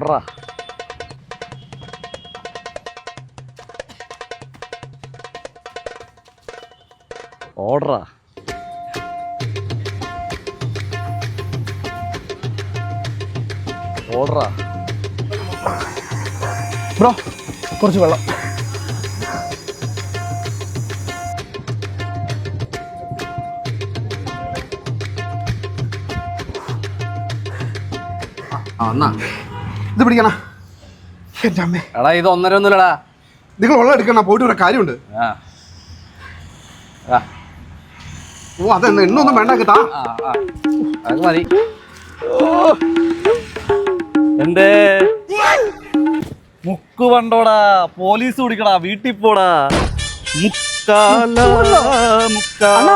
ഓർഡറാ. ഓർഡറാ. ഓർഡറാ. Bro കുറച്ച് വെള്ളം. ഇത് പിടിക്കണ എന്റെ അമ്മേ. എടാ ഇത് 1.5 ഒന്നുമില്ലടാ. നിങ്ങൾ വെള്ളം എടുക്കണ, പോയിട്ട് ഒരു കാര്യമുണ്ട്. ഓ അതെന്താ എണ്ണൊന്നും വേണ്ട കേട്ടാ. അത് മതി. എന്റെ മുക്ക് വണ്ടോടാ, പോലീസ് പിടിക്കടാ, വീട്ടിൽ പോടാ. മുക്കാല മുക്കാല